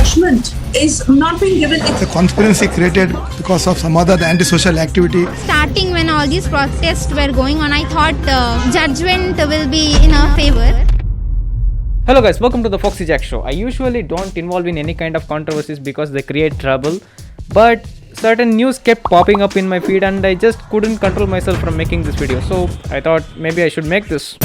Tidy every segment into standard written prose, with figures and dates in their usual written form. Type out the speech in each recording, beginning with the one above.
judgment is not being given. It's a conspiracy created because of some other antisocial activity. Starting when all these protests were going on, I thought judgment will be in our favor. Hello guys, welcome to the FoxyJags show. I usually don't involve in any kind of controversies because they create trouble, but certain news kept popping up in my feed and I just couldn't control myself from making this video. So I thought maybe I should make this.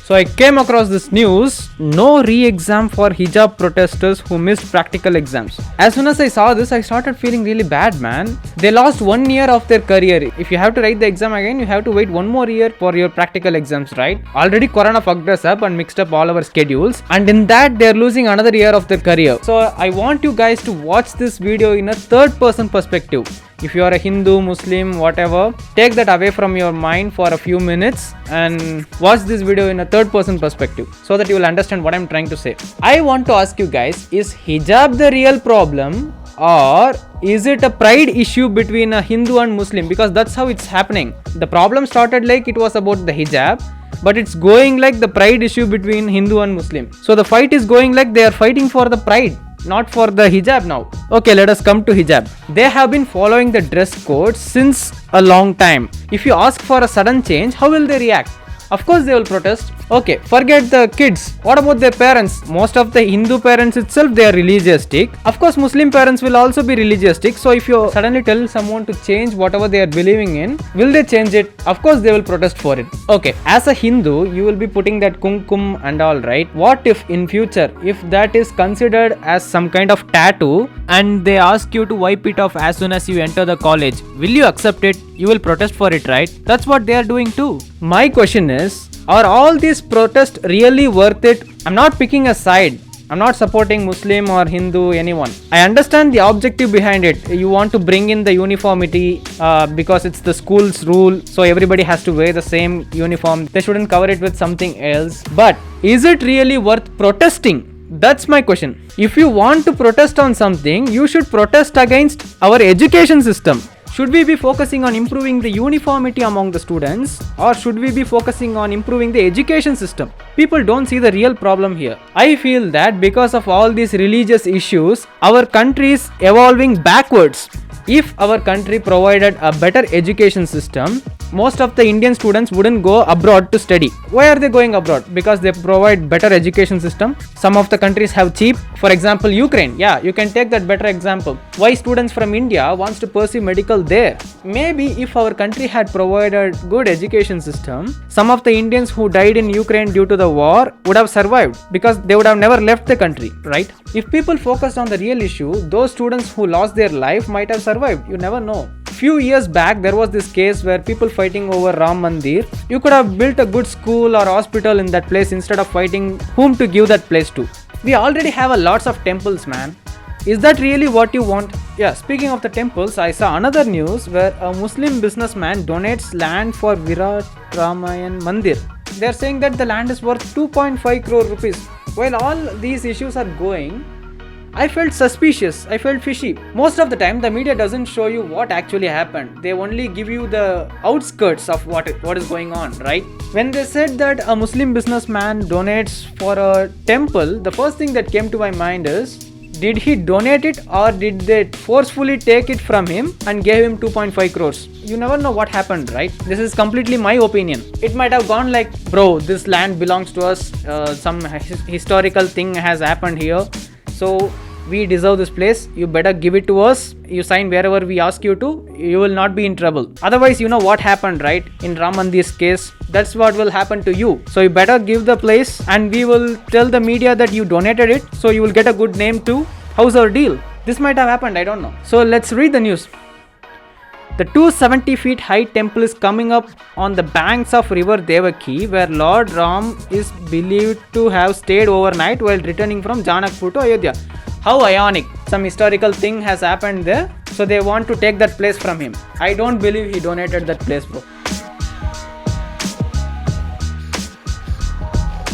So I came across this news, no re-exam for hijab protesters who missed practical exams. As soon as I saw this, I started feeling really bad, man. They lost 1 year of their career. If you have to write the exam again, you have to wait 1 more year for your practical exams, right? Already Corona fucked us up and mixed up all our schedules. And in that, they're losing another year of their career. So I want you guys to watch this video in a third person perspective. If you are a Hindu, Muslim, whatever, take that away from your mind for a few minutes and watch this video in a third person perspective so that you will understand what I'm trying to say. I want to ask you guys, is hijab the real problem or is it a pride issue between a Hindu and Muslim? Because that's how it's happening. The problem started like it was about the hijab, but it's going like the pride issue between Hindu and Muslim. So the fight is going like they are fighting for the pride, not for the hijab now. Okay, let us come to hijab. They have been following the dress code since a long time. If you ask for a sudden change, how will they react? Of course they will protest. Okay, forget the kids. What about their parents? Most of the Hindu parents itself, they are religious-tic. Of course, Muslim parents will also be religious-tic. So if you suddenly tell someone to change whatever they are believing in, will they change it? Of course they will protest for it. Okay, as a Hindu, you will be putting that kumkum and all, right? What if in future, if that is considered as some kind of tattoo and they ask you to wipe it off as soon as you enter the college, will you accept it? You will protest for it, right? That's what they are doing too. My question is, are all these protests really worth it? I'm not picking a side. I'm not supporting Muslim or Hindu, anyone. I understand the objective behind it. You want to bring in the uniformity because it's the school's rule. So everybody has to wear the same uniform. They shouldn't cover it with something else. But is it really worth protesting? That's my question. If you want to protest on something, you should protest against our education system. Should we be focusing on improving the uniformity among the students or should we be focusing on improving the education system? People don't see the real problem here. I feel that because of all these religious issues, our country is evolving backwards. If our country provided a better education system, most of the Indian students wouldn't go abroad to study. Why are they going abroad? Because they provide better education system. Some of the countries have cheap. For example, Ukraine. Yeah, you can take that better example. Why students from India wants to pursue medical there? Maybe if our country had provided good education system, some of the Indians who died in Ukraine due to the war would have survived because they would have never left the country, right? If people focused on the real issue, those students who lost their life might have survived. You never know. Few years back, there was this case where people fighting over Ram Mandir. You could have built a good school or hospital in that place instead of fighting whom to give that place to. We already have a lots of temples, man. Is that really what you want? Yeah, speaking of the temples, I saw another news where a Muslim businessman donates land for Virat Ramayan Mandir. They are saying that the land is worth 2.5 crore rupees. While all these issues are going, I felt suspicious, I felt fishy. Most of the time, the media doesn't show you what actually happened. They only give you the outskirts of what is going on, right? When they said that a Muslim businessman donates for a temple, the first thing that came to my mind is, did he donate it or did they forcefully take it from him and gave him 2.5 crores? You never know what happened, right? This is completely my opinion. It might have gone like, bro, this land belongs to us. Some historical thing has happened here. So we deserve this place, you better give it to us, you sign wherever we ask you to, you will not be in trouble. Otherwise, you know what happened, right? In Ram Mandir's case, that's what will happen to you. So you better give the place and we will tell the media that you donated it, so you will get a good name too. How's our deal? This might have happened, I don't know. So let's read the news. The 270 feet high temple is coming up on the banks of river Devaki, where Lord Ram is believed to have stayed overnight while returning from Janakpur to Ayodhya. How ironic. Some historical thing has happened there, so they want to take that place from him. I don't believe he donated that place, bro.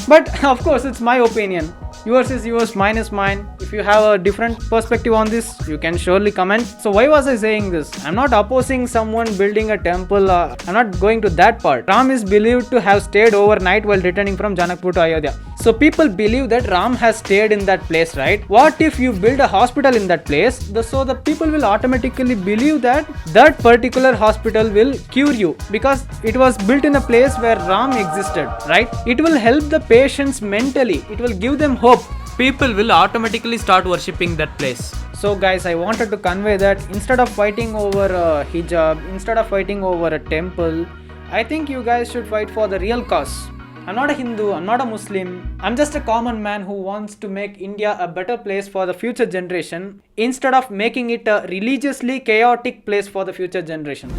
But of course, it's my opinion. Yours is yours, mine is mine. If you have a different perspective on this, you can surely comment. So why was I saying this? I'm not opposing someone building a temple. I'm not going to that part. Ram is believed to have stayed overnight while returning from Janakpur to Ayodhya. So people believe that Ram has stayed in that place, right? What if you build a hospital in that place? So the people will automatically believe that that particular hospital will cure you because it was built in a place where Ram existed, right? It will help the patients mentally. It will give them hope. People will automatically start worshipping that place. So guys, I wanted to convey that instead of fighting over a hijab, instead of fighting over a temple, I think you guys should fight for the real cause. I'm not a Hindu, I'm not a Muslim, I'm just a common man who wants to make India a better place for the future generation instead of making it a religiously chaotic place for the future generation.